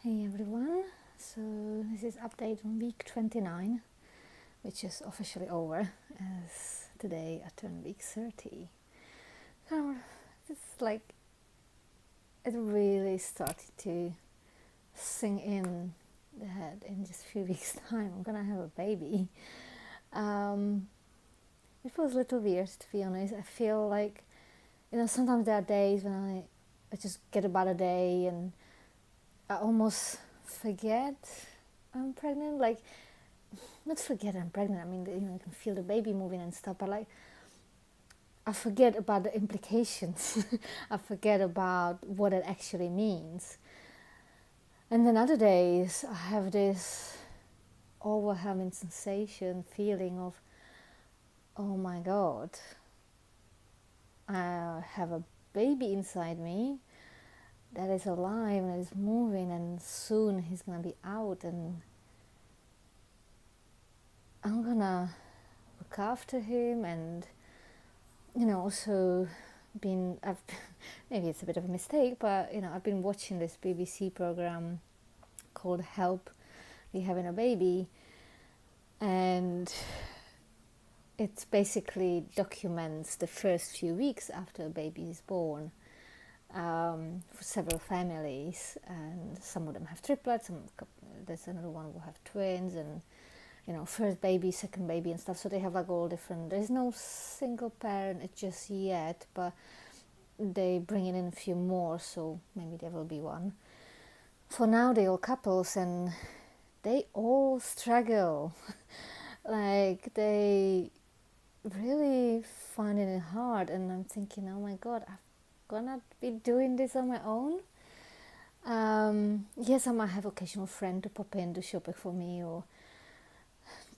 Hey everyone, so this is update on week 29, which is officially over as today I turn week 30. It's like it really started to sink in the head in just a few weeks' time. I'm gonna have a baby. Um, it was a little weird to be honest. I feel like, sometimes there are days when I just get about a day and I almost forget I'm pregnant. Like, not forget I'm pregnant. I mean, you can feel the baby moving and stuff, but like, I forget about the implications. I forget about what it actually means. And then other days, I have this overwhelming sensation, feeling of, oh my God, I have a baby inside me that is alive and is moving, and soon he's gonna be out, and I'm gonna look after him. And also I've maybe it's a bit of a mistake, but I've been watching this BBC program called Help, We Having a Baby, and it basically documents the first few weeks after a baby is born, for several families, and some of them have triplets, and there's another one who have twins, and first baby, second baby and stuff. So they have like all different, there's no single parent just yet, but they bring in a few more, so maybe there will be one. For now, they're all couples and they all struggle. Like, they really find it hard, and I'm thinking, oh my God, I'm gonna be doing this on my own. Yes, I might have occasional friend to pop in to shopping for me, or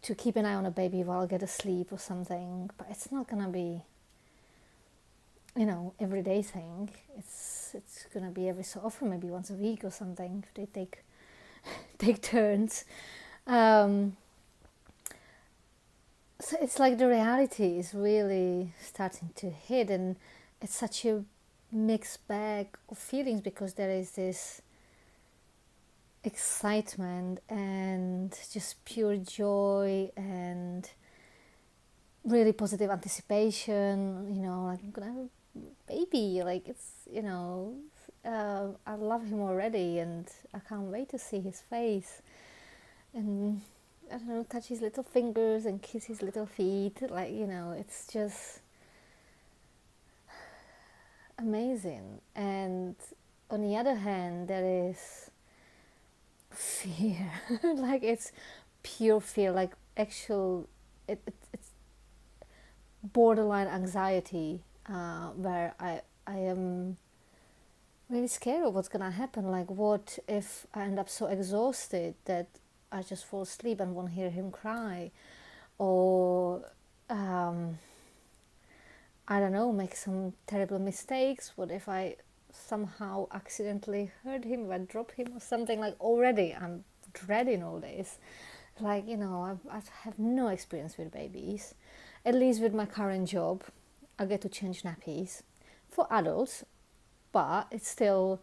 to keep an eye on a baby while I get asleep or something, but it's not gonna be everyday thing. It's gonna be every so often, maybe once a week or something. They take turns. So it's like the reality is really starting to hit, and it's such a mixed bag of feelings, because there is this excitement and just pure joy and really positive anticipation, like I'm gonna have a baby, like it's, I love him already, and I can't wait to see his face, and I don't know, touch his little fingers and kiss his little feet, like, it's just amazing. And on the other hand, there is fear. Like, it's pure fear, like actual, it's borderline anxiety, where I am really scared of what's gonna happen. Like, what if I end up so exhausted that I just fall asleep and won't hear him cry, or I don't know, make some terrible mistakes. What if I somehow accidentally hurt him, if I drop him or something? Like, already I'm dreading all this. Like, I have no experience with babies. At least with my current job, I get to change nappies for adults, but it's still,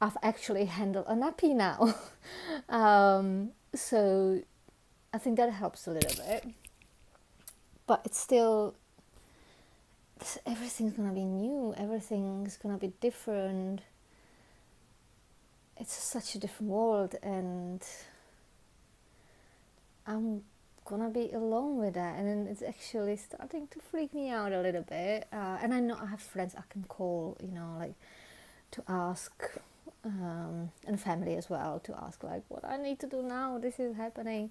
I've actually handled a nappy now. So I think that helps a little bit. But it's still, everything's gonna be new, everything's gonna be different. It's such a different world, and I'm gonna be alone with that, and it's actually starting to freak me out a little bit. And I know I have friends I can call, like, to ask, and family as well, to ask like what I need to do now. This is happening,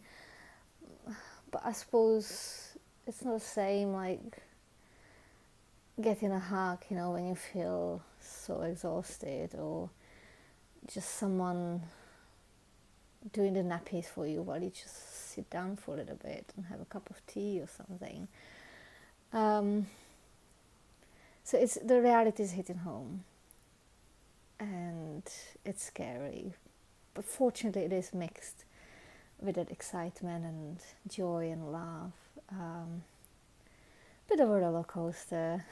but I suppose it's not the same like getting a hug, when you feel so exhausted, or just someone doing the nappies for you while you just sit down for a little bit and have a cup of tea or something. So it's, the reality is hitting home, and it's scary, but fortunately it is mixed with that excitement and joy and love. Bit of a roller coaster.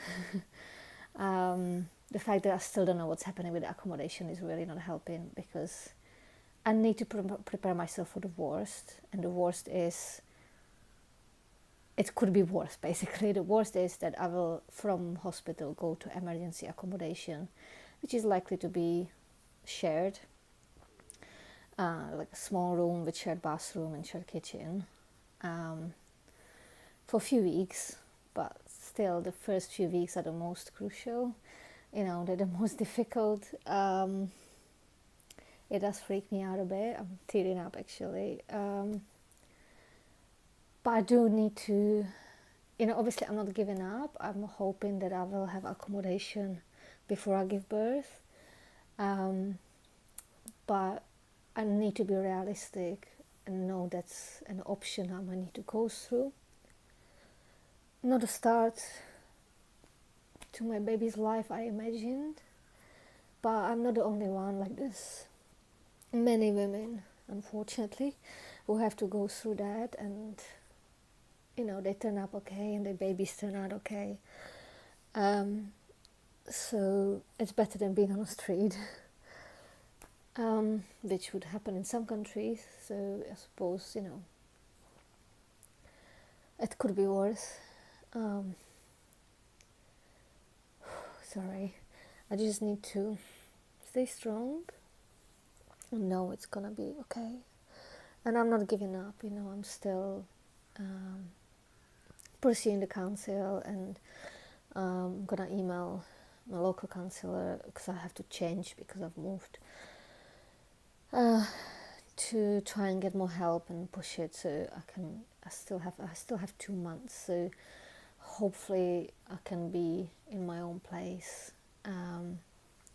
The fact that I still don't know what's happening with the accommodation is really not helping, because I need to prepare myself for the worst, and the worst is, it could be worse basically. The worst is that I will from hospital go to emergency accommodation, which is likely to be shared, like a small room with shared bathroom and shared kitchen, for a few weeks. But still, the first few weeks are the most crucial. They're the most difficult. It does freak me out a bit. I'm tearing up actually. But I do need to, obviously I'm not giving up. I'm hoping that I will have accommodation before I give birth. But I need to be realistic and know that's an option I might need to go through. Not a start to my baby's life I imagined, but I'm not the only one like this. Many women, unfortunately, who have to go through that, and they turn up okay and their babies turn out okay. So it's better than being on the street, which would happen in some countries. So I suppose, it could be worse. Sorry, I just need to stay strong and know it's gonna be okay. And I'm not giving up, I'm still pursuing the counsel, and I'm gonna email my local counsellor because I have to change because I've moved, to try and get more help and push it so I still have 2 months, so hopefully I can be in my own place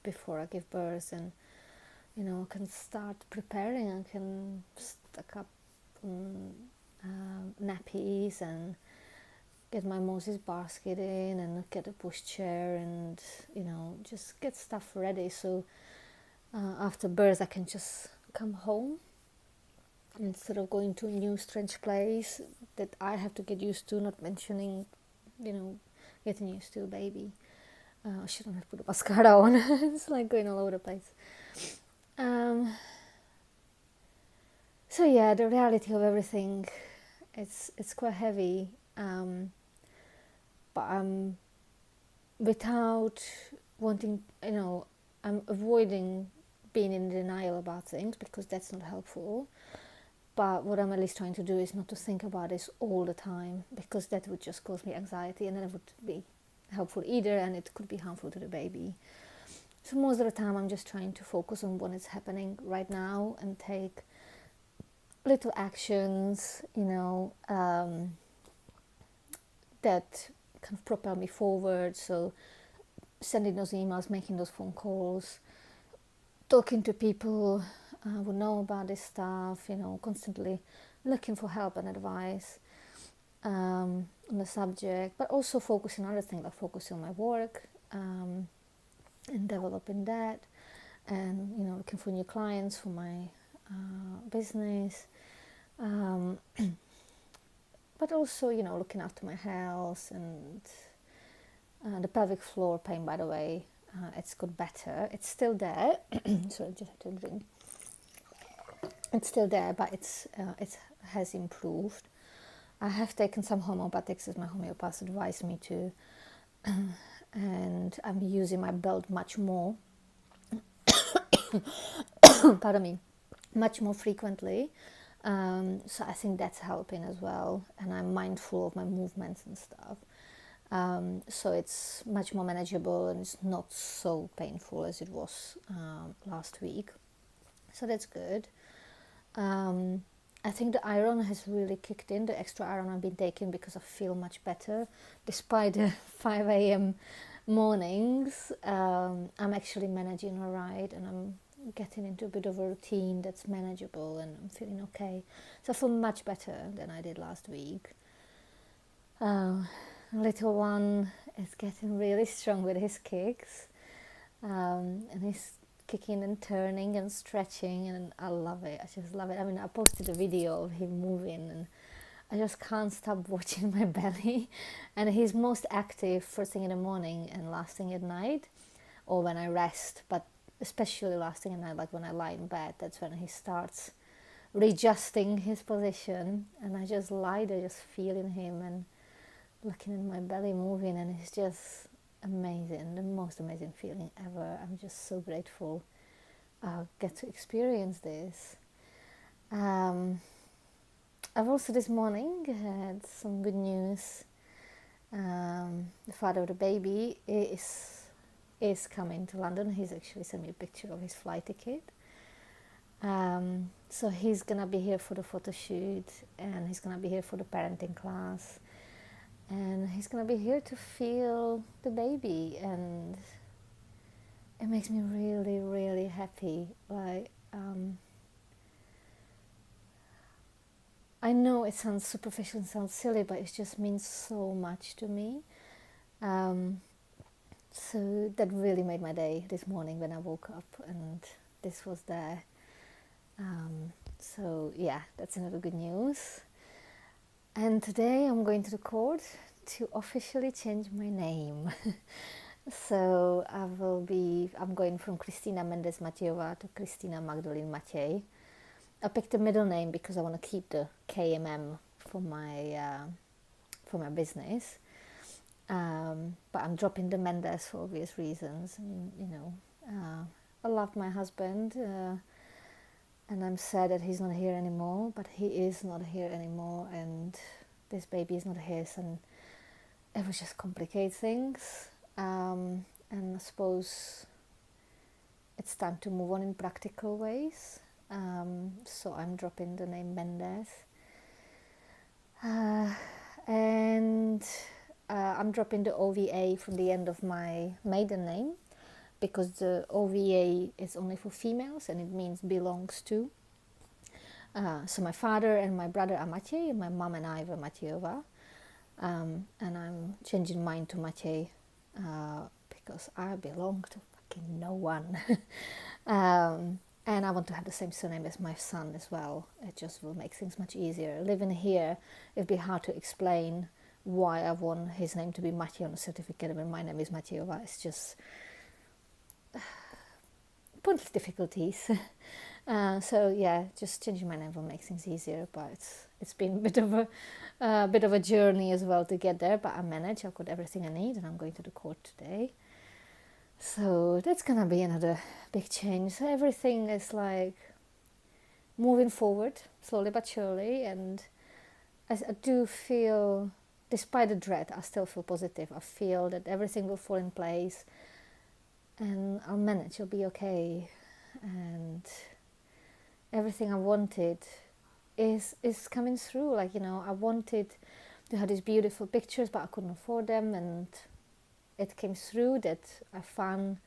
before I give birth, and I can start preparing. I can stack up nappies and get my Moses basket in and get a pushchair and just get stuff ready, so after birth I can just come home instead of going to a new strange place that I have to get used to, not mentioning getting used to a baby. I shouldn't have put a mascara on. It's like going all over the place. So yeah, the reality of everything, it's quite heavy, but I'm without wanting, I'm avoiding being in denial about things because that's not helpful. But what I'm at least trying to do is not to think about this all the time, because that would just cause me anxiety, and then it would be helpful either, and it could be harmful to the baby. So most of the time I'm just trying to focus on what is happening right now and take little actions, that kind of propel me forward. So sending those emails, making those phone calls, talking to people who know about this stuff, constantly looking for help and advice on the subject, but also focusing on other things, like focusing on my work and developing that, and looking for new clients for my business, but also looking after my health. And the pelvic floor pain, by the way, it's got better. It's still there. Sorry, I just have to drink. It's still there, but it has improved. I have taken some homeopathics, as my homeopath advised me to, and I'm using my belt much more. Pardon me, much more frequently. So I think that's helping as well, and I'm mindful of my movements and stuff. So it's much more manageable, and it's not so painful as it was last week. So that's good. I think the iron has really kicked in, the extra iron I've been taking, because I feel much better. Despite the 5 a.m. mornings, I'm actually managing all right, and I'm getting into a bit of a routine that's manageable, and I'm feeling okay. So I feel much better than I did last week. Little one is getting really strong with his kicks, and he's kicking and turning and stretching, and I love it. I just love it. I mean, I posted a video of him moving, and I just can't stop watching my belly. And he's most active first thing in the morning and last thing at night, or when I rest. But especially last thing at night, like when I lie in bed, that's when he starts readjusting his position, and I just lie there just feeling him and looking at my belly moving, and it's just amazing, the most amazing feeling ever. I'm just so grateful I get to experience this. I've also this morning had some good news. The father of the baby is coming to London. He's actually sent me a picture of his flight ticket. So he's gonna be here for the photo shoot, and he's gonna be here for the parenting class, and he's gonna be here to feel the baby, and it makes me really, really happy. Like, I know it sounds superficial and sounds silly, but it just means so much to me. So that really made my day this morning when I woke up and this was there. So yeah, that's another good news. And today I'm going to the court to officially change my name. So I'm going from Kristina Mendes Matejova to Kristina Magdalene Matej. I picked a middle name because I want to keep the KMM for my business. But I'm dropping the Mendes for obvious reasons. And, I love my husband, and I'm sad that he's not here anymore. But he is not here anymore, and this baby is not his, and it would just complicate things. And I suppose it's time to move on in practical ways. So I'm dropping the name Mendes. And I'm dropping the OVA from the end of my maiden name, because the OVA is only for females and it means belongs to. So my father and my brother are Matej, and my mom and I were Matejova. And I'm changing mine to Matej because I belong to fucking no one. And I want to have the same surname as my son as well. It just will make things much easier. Living here, it'd be hard to explain why I want his name to be Matej on the certificate when my name is Matejova. It's just pointless difficulties. So yeah, just changing my name will make things easier. But it's been a bit of a journey as well to get there. But I managed. I've got everything I need, and I'm going to the court today. So that's gonna be another big change. So everything is like moving forward slowly but surely, and I do feel, despite the dread, I still feel positive. I feel that everything will fall in place, and I'll manage. It'll be okay, and everything I wanted is coming through. Like, I wanted to have these beautiful pictures, but I couldn't afford them, and it came through that I found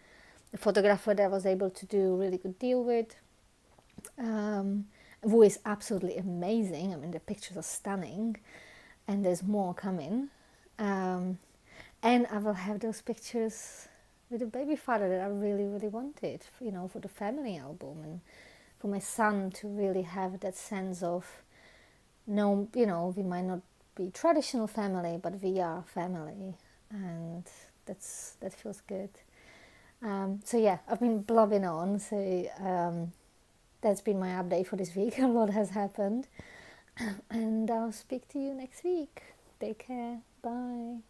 a photographer that I was able to do a really good deal with, who is absolutely amazing. I mean, the pictures are stunning, and there's more coming. And I will have those pictures with the baby father that I really, really wanted, for the family album, and for my son to really have that sense of, no, we might not be traditional family, but we are family, and that feels good. So yeah, I've been blobbing on. So that's been my update for this week. A lot has happened, and I'll speak to you next week. Take care. Bye.